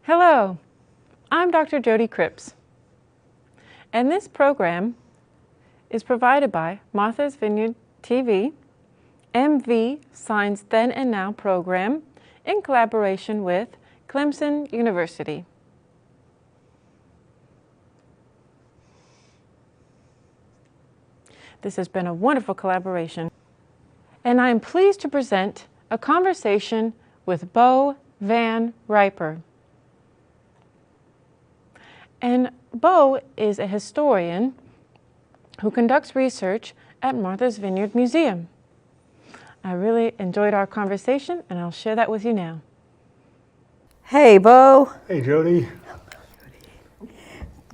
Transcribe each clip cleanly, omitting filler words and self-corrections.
Hello, I'm Dr. Jody Cripps, and this program is provided by Martha's Vineyard TV, MV.Signs.Then.Now program in collaboration with Clemson University. This has been a wonderful collaboration, and I am pleased to present a conversation with Bo Van Riper. And Bo is a historian who conducts research at Martha's Vineyard Museum. I really enjoyed our conversation, and I'll share that with you now. Hey, Bo. Hey, Jody.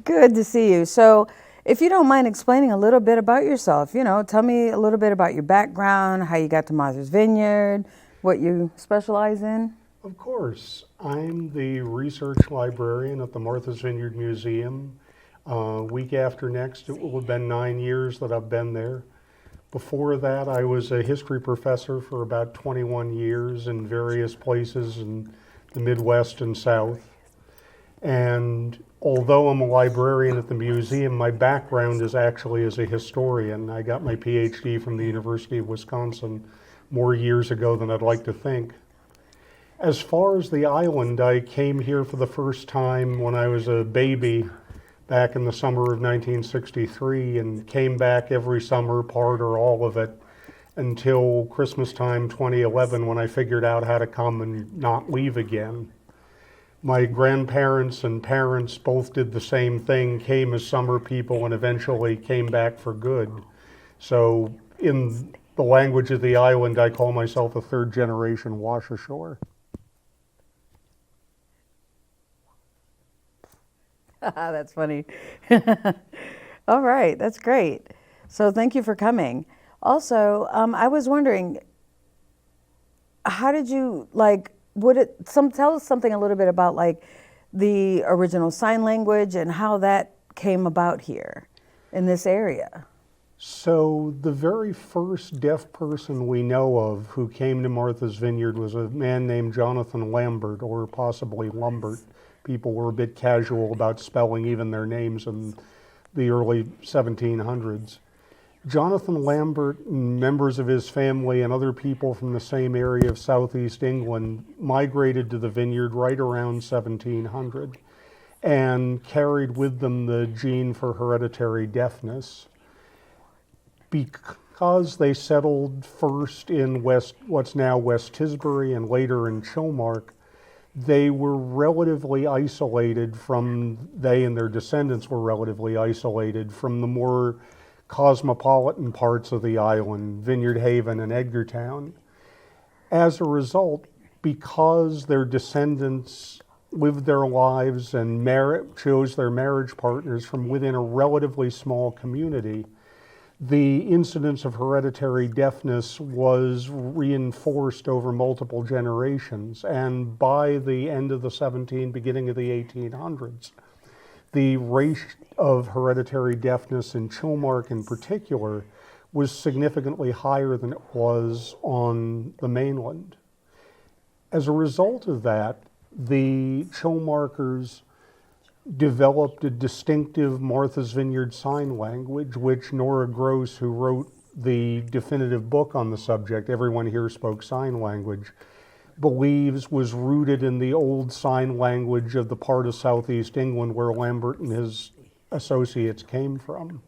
Good to see you. So, if you don't mind explaining a little bit about yourself, tell me a little bit about your background, how you got to Martha's Vineyard, what you specialize in. Of course. I'm the research librarian at the Martha's Vineyard Museum. Week after next, it will have been 9 years that I've been there. Before that, I was a history professor for about 21 years in various places in the Midwest and South. And although I'm a librarian at the museum, my background is actually as a historian. I got my PhD from the University of Wisconsin more years ago than I'd like to think. As far as the island, I came here for the first time when I was a baby back in the summer of 1963 and came back every summer, part or all of it, until Christmas time 2011 when I figured out how to come and not leave again. My grandparents and parents both did the same thing, came as summer people and eventually came back for good. So in the language of the island, I call myself a third generation wash ashore. That's funny. All right, that's great. So thank you for coming. Also, I was wondering, how did you, tell us something a little bit about the original sign language and how that came about here in this area. So the very first deaf person we know of who came to Martha's Vineyard was a man named Jonathan Lambert, or possibly Lumbert. People were a bit casual about spelling even their names in the early 1700s. Jonathan Lambert and members of his family and other people from the same area of southeast England migrated to the vineyard right around 1700 and carried with them the gene for hereditary deafness. Because they settled first in what's now West Tisbury and later in Chilmark, they were relatively isolated they and their descendants were relatively isolated from the more cosmopolitan parts of the island, Vineyard Haven and Edgartown. As a result, because their descendants lived their lives and chose their marriage partners from within a relatively small community, the incidence of hereditary deafness was reinforced over multiple generations, and by the end of the beginning of the 1800s, the rate of hereditary deafness in Chilmark in particular was significantly higher than it was on the mainland. As a result of that, the Chilmarkers developed a distinctive Martha's Vineyard sign language, which Nora Gross, who wrote the definitive book on the subject, Everyone Here Spoke Sign Language, believes was rooted in the old sign language of the part of southeast England where Lambert and his associates came from.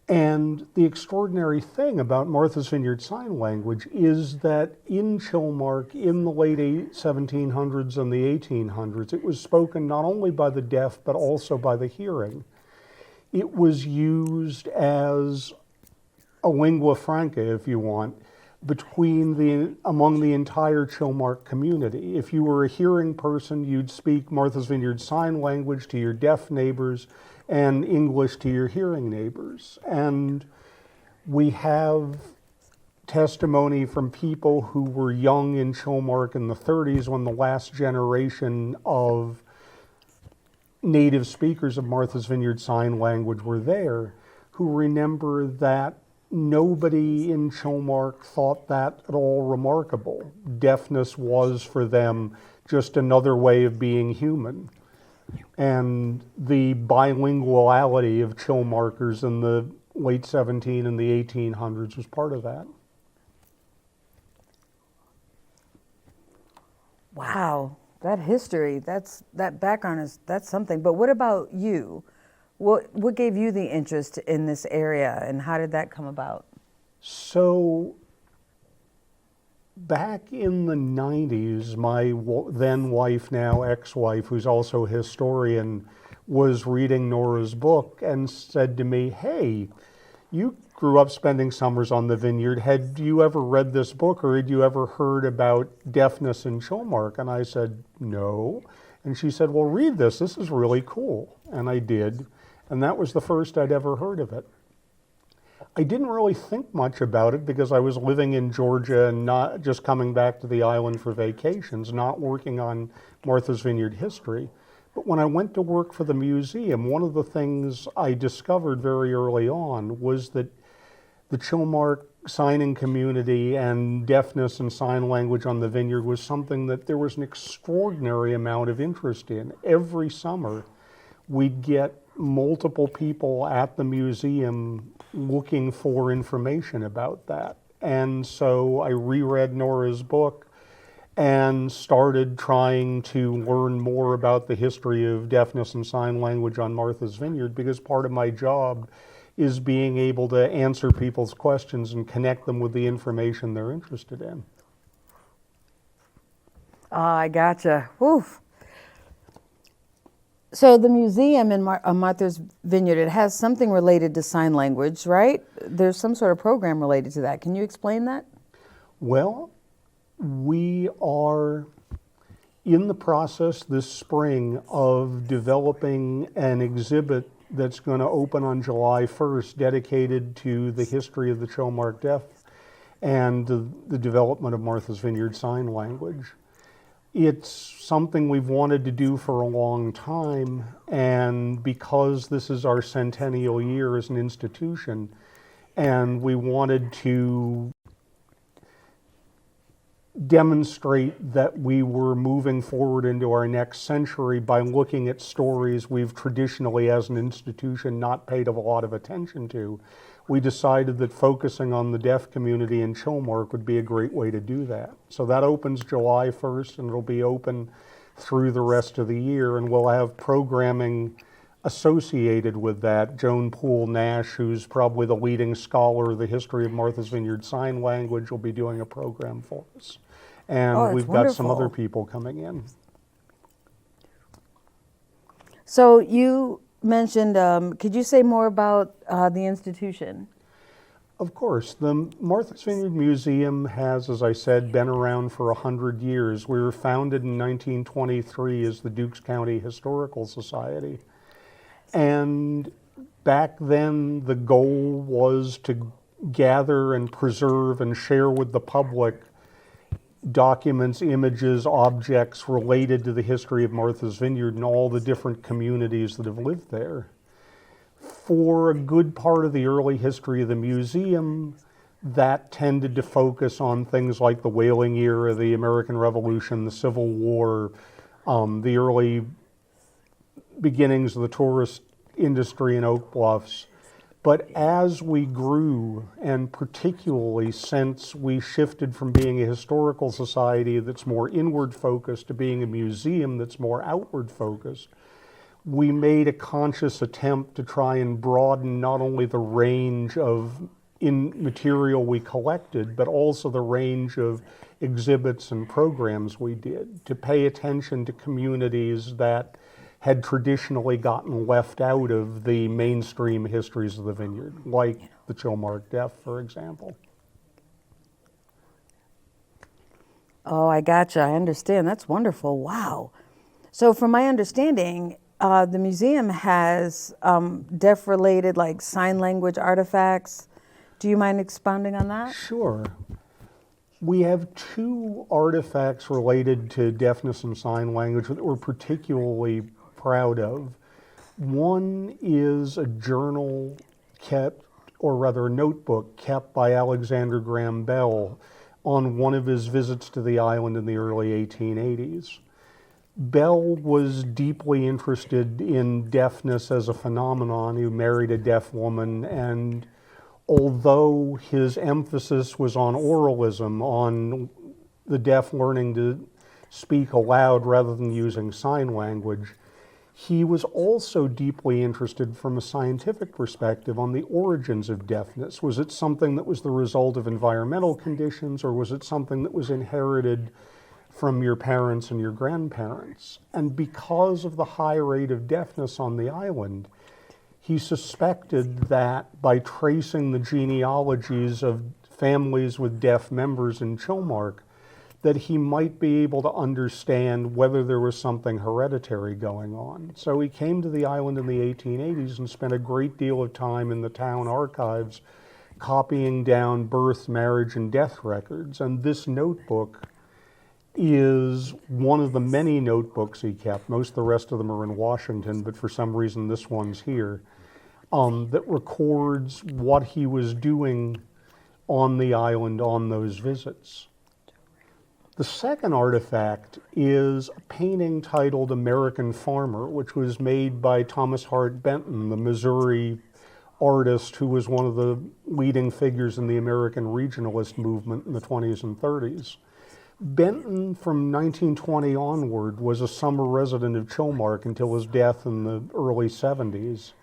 And the extraordinary thing about Martha's Vineyard Sign Language is that in Chilmark, in the late 1700s and the 1800s, it was spoken not only by the deaf, but also by the hearing. It was used as a lingua franca, if you want, among the entire Chilmark community. If you were a hearing person, you'd speak Martha's Vineyard Sign Language to your deaf neighbors and English to your hearing neighbors. And we have testimony from people who were young in Chilmark in the 30s when the last generation of native speakers of Martha's Vineyard Sign Language were there, who remember that nobody in Chilmark thought that at all remarkable. Deafness was for them just another way of being human. And the bilinguality of chill markers in the late 17 and the 1800s was part of that. Wow, that history, that background that's something. But what about you? What gave you the interest in this area, and how did that come about? So back in the 90s, my then wife, now ex-wife, who's also a historian, was reading Nora's book and said to me, "Hey, you grew up spending summers on the vineyard. Had you ever read this book, or had you ever heard about deafness in Chilmark?" And I said, "No." And she said, "Well, read this. This is really cool." And I did. And that was the first I'd ever heard of it. I didn't really think much about it because I was living in Georgia and not just coming back to the island for vacations, not working on Martha's Vineyard history. But when I went to work for the museum, one of the things I discovered very early on was that the Chilmark signing community and deafness and sign language on the vineyard was something that there was an extraordinary amount of interest in. Every summer, we'd get multiple people at the museum looking for information about that. And so I reread Nora's book and started trying to learn more about the history of deafness and sign language on Martha's Vineyard, because part of my job is being able to answer people's questions and connect them with the information they're interested in. I gotcha. Woof. So the museum in Martha's Vineyard, it has something related to sign language, right? There's some sort of program related to that. Can you explain that? Well, we are in the process this spring of developing an exhibit that's going to open on July 1st, dedicated to the history of the Chilmark Deaf and the development of Martha's Vineyard Sign Language. It's something we've wanted to do for a long time, and because this is our centennial year as an institution, and we wanted to demonstrate that we were moving forward into our next century by looking at stories we've traditionally, as an institution, not paid a lot of attention to, we decided that focusing on the deaf community in Chilmark would be a great way to do that. So that opens July 1st, and it'll be open through the rest of the year, and we'll have programming associated with that. Joan Poole Nash, who's probably the leading scholar of the history of Martha's Vineyard Sign Language, will be doing a program for us. And we've got some other people coming in. So you mentioned, could you say more about the institution? Of course. The Martha's Vineyard Museum has, as I said, been around for 100 years. We were founded in 1923 as the Dukes County Historical Society. And back then, the goal was to gather and preserve and share with the public documents, images, objects related to the history of Martha's Vineyard and all the different communities that have lived there. For a good part of the early history of the museum, that tended to focus on things like the whaling era, the American Revolution, the Civil War, the early beginnings of the tourist industry in Oak Bluffs. But as we grew, and particularly since we shifted from being a historical society that's more inward focused to being a museum that's more outward focused, we made a conscious attempt to try and broaden not only the range of material we collected, but also the range of exhibits and programs we did, to pay attention to communities that had traditionally gotten left out of the mainstream histories of the vineyard, like the Chilmark Deaf, for example. Oh, I gotcha. I understand. That's wonderful. Wow. So from my understanding, the museum has deaf-related, like, sign language artifacts. Do you mind expounding on that? Sure. We have two artifacts related to deafness and sign language that we're particularly proud of. One is a journal kept, or rather a notebook kept by Alexander Graham Bell on one of his visits to the island in the early 1880s. Bell was deeply interested in deafness as a phenomenon. He married a deaf woman, and although his emphasis was on oralism, on the deaf learning to speak aloud rather than using sign language, he was also deeply interested from a scientific perspective on the origins of deafness. Was it something that was the result of environmental conditions, or was it something that was inherited from your parents and your grandparents? And because of the high rate of deafness on the island, he suspected that by tracing the genealogies of families with deaf members in Chilmark, that he might be able to understand whether there was something hereditary going on. So he came to the island in the 1880s and spent a great deal of time in the town archives copying down birth, marriage, and death records. And this notebook is one of the many notebooks he kept. Most of the rest of them are in Washington, but for some reason this one's here, that records what he was doing on the island on those visits. The second artifact is a painting titled American Farmer, which was made by Thomas Hart Benton, the Missouri artist who was one of the leading figures in the American regionalist movement in the 20s and 30s. Benton, from 1920 onward, was a summer resident of Chilmark until his death in the early 70s.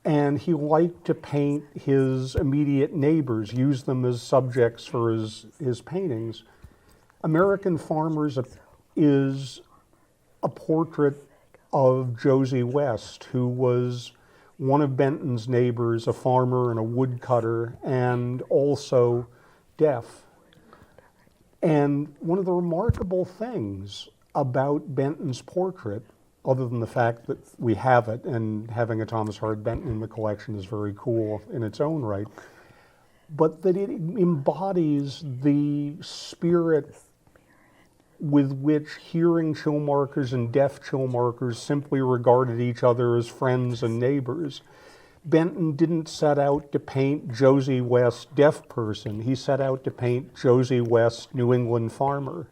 And he liked to paint his immediate neighbors, use them as subjects for his paintings. American Farmers is a portrait of Josie West, who was one of Benton's neighbors, a farmer and a woodcutter, and also deaf. And one of the remarkable things about Benton's portrait, other than the fact that we have it, and having a Thomas Hart Benton in the collection is very cool in its own right, but that it embodies the spirit with which hearing Chilmarkers and deaf Chilmarkers simply regarded each other as friends and neighbors. Benton didn't set out to paint Josie West, deaf person. He set out to paint Josie West, New England farmer.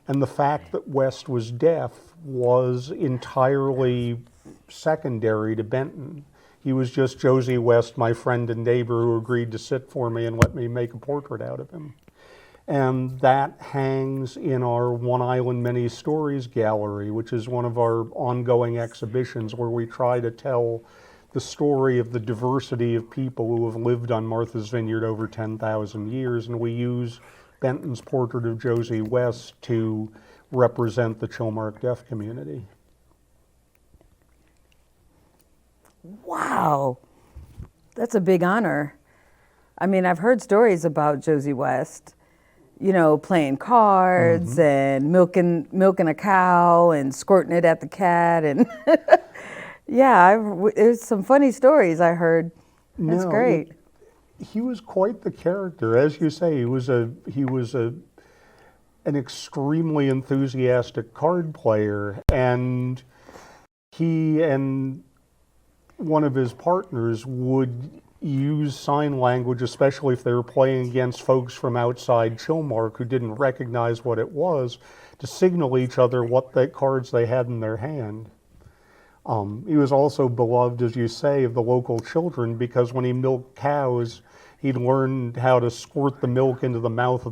And the fact that West was deaf was entirely secondary to Benton. He was just Josie West, my friend and neighbor, who agreed to sit for me and let me make a portrait out of him. And that hangs in our One Island Many Stories gallery, which is one of our ongoing exhibitions where we try to tell the story of the diversity of people who have lived on Martha's Vineyard over 10,000 years. And we use Benton's portrait of Josie West to represent the Chilmark deaf community. Wow, that's a big honor. I mean, I've heard stories about Josie West, you know, playing cards and milking a cow and squirting it at the cat, and there's some funny stories I heard. That's great. He was quite the character, as you say. He was an extremely enthusiastic card player, and he and one of his partners would use sign language, especially if they were playing against folks from outside Chilmark who didn't recognize what it was, to signal each other what cards they had in their hand. He was also beloved, as you say, of the local children, because when he milked cows, he'd learned how to squirt the milk into the mouth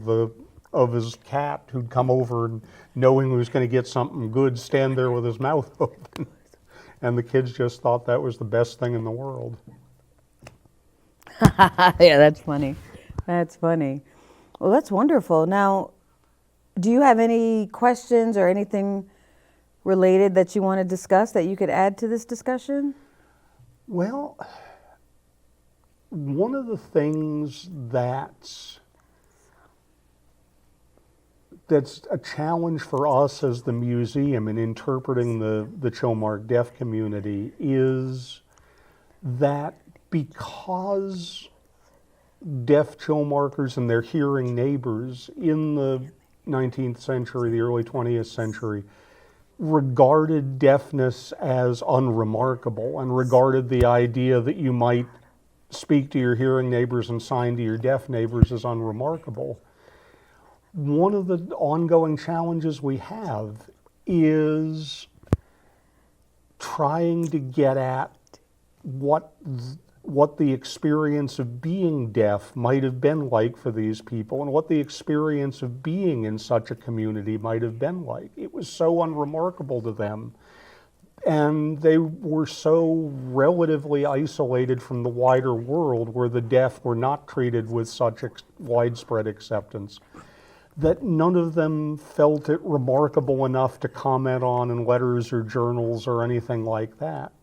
of his cat, who'd come over and, knowing he was going to get something good, stand there with his mouth open. And the kids just thought that was the best thing in the world. Yeah, that's funny. That's funny. Well, that's wonderful. Now, do you have any questions or anything related that you want to discuss that you could add to this discussion? Well, one of the things that's a challenge for us as the museum in interpreting the Chilmark deaf community is that because deaf Chilmarkers and their hearing neighbors in the 19th century, the early 20th century, regarded deafness as unremarkable and regarded the idea that you might speak to your hearing neighbors and sign to your deaf neighbors as unremarkable. One of the ongoing challenges we have is trying to get at what the experience of being deaf might have been like for these people, and what the experience of being in such a community might have been like. It was so unremarkable to them, and they were so relatively isolated from the wider world, where the deaf were not treated with such widespread acceptance, that none of them felt it remarkable enough to comment on in letters or journals or anything like that.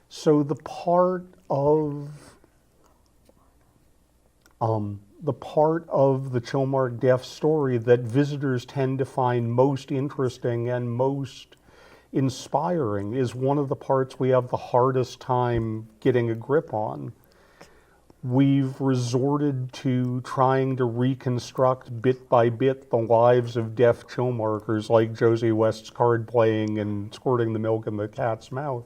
So the part of the Chilmark Deaf story that visitors tend to find most interesting and most inspiring is one of the parts we have the hardest time getting a grip on. We've resorted to trying to reconstruct bit by bit the lives of deaf Chilmarkers, like Josie West's card playing and squirting the milk in the cat's mouth.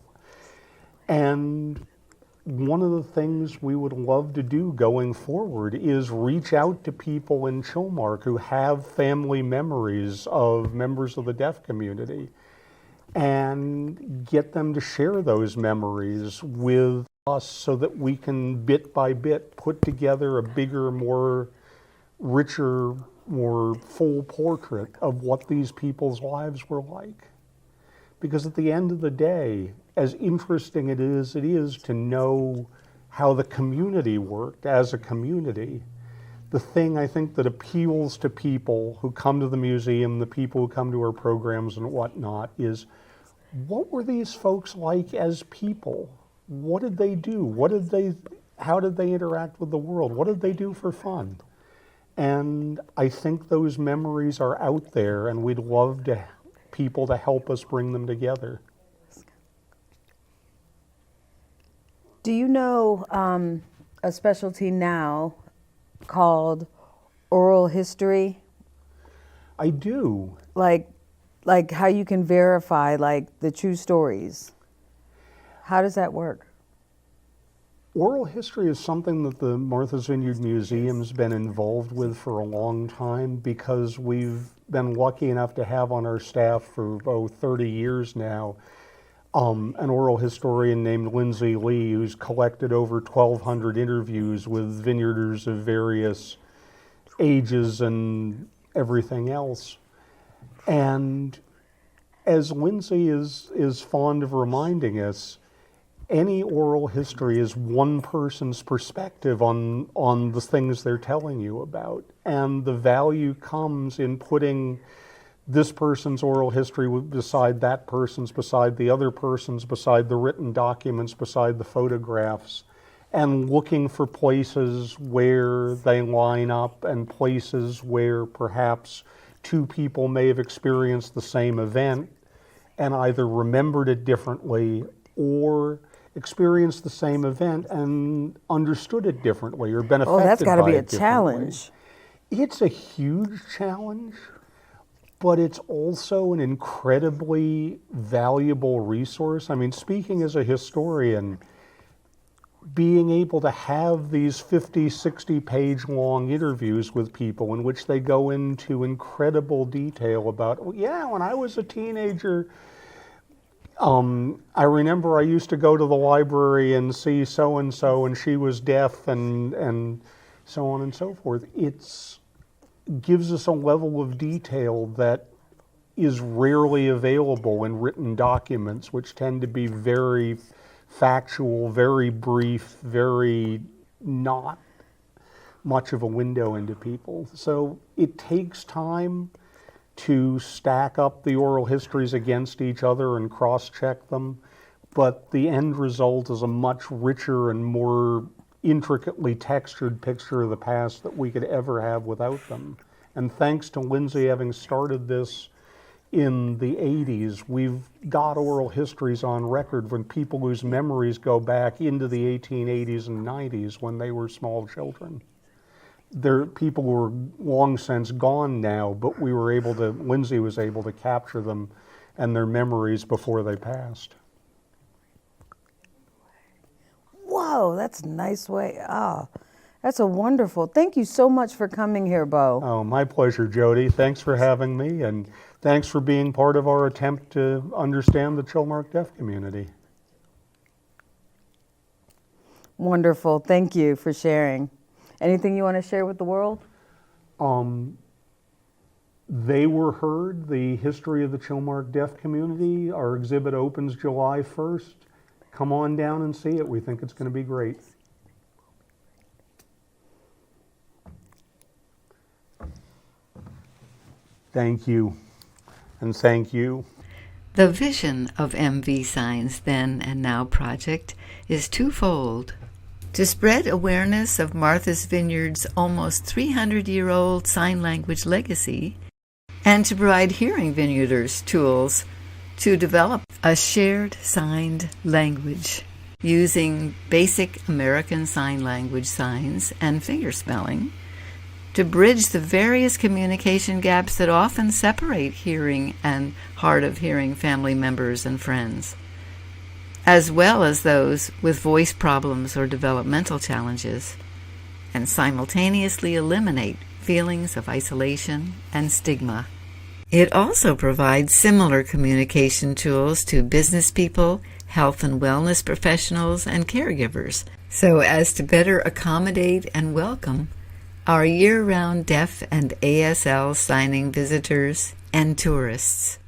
And one of the things we would love to do going forward is reach out to people in Chilmark who have family memories of members of the deaf community and get them to share those memories with us so that we can bit by bit put together a bigger, more richer, more full portrait of what these people's lives were like. Because at the end of the day, as interesting it is to know how the community worked as a community, the thing I think that appeals to people who come to the museum, the people who come to our programs and whatnot, is what were these folks like as people? What did they do? How did they interact with the world? What did they do for fun? And I think those memories are out there, and we'd love people to help us bring them together. Do you know a specialty now called oral history? I do. Like how you can verify like the true stories. How does that work? Oral history is something that the Martha's Vineyard Museum's been involved with for a long time, because we've been lucky enough to have on our staff for 30 years now an oral historian named Lindsay Lee, who's collected over 1,200 interviews with vineyarders of various ages and everything else. And as Lindsay is fond of reminding us, any oral history is one person's perspective on the things they're telling you about. And the value comes in putting this person's oral history beside that person's, beside the other person's, beside the written documents, beside the photographs, and looking for places where they line up and places where perhaps two people may have experienced the same event and either remembered it differently or experienced the same event and understood it differently or been affected by it differently. Oh, that's got to be a challenge. It's a huge challenge, but it's also an incredibly valuable resource. I mean, speaking as a historian, being able to have these 50, 60-page long interviews with people in which they go into incredible detail about, oh, yeah, when I was a teenager, I remember I used to go to the library and see so-and-so, and she was deaf, and so on and so forth. It gives us a level of detail that is rarely available in written documents, which tend to be very factual, very brief, very not much of a window into people. So it takes time to stack up the oral histories against each other and cross-check them, but the end result is a much richer and more intricately textured picture of the past that we could ever have without them. And thanks to Lindsay having started this in the 80s, we've got oral histories on record when people whose memories go back into the 1880s and 90s when they were small children. People who are long since gone now, but Lindsay was able to capture them and their memories before they passed. Whoa, that's a nice way. Oh, that's a wonderful. Thank you so much for coming here, Bo. Oh, my pleasure, Jody. Thanks for having me, and thanks for being part of our attempt to understand the Chilmark deaf community. Wonderful. Thank you for sharing. Anything you want to share with the world? They Were Heard, the history of the Chilmark deaf community. Our exhibit opens July 1st. Come on down and see it. We think it's going to be great. Thank you. And thank you. The vision of MV Signs Then and Now project is twofold: to spread awareness of Martha's Vineyard's almost 300-year-old sign language legacy, and to provide hearing vineyarders tools to develop a shared signed language using basic American Sign Language signs and fingerspelling to bridge the various communication gaps that often separate hearing and hard of hearing family members and friends, as well as those with voice problems or developmental challenges, and simultaneously eliminate feelings of isolation and stigma. It also provides similar communication tools to business people, health and wellness professionals, and caregivers, so as to better accommodate and welcome our year-round deaf and ASL signing visitors and tourists.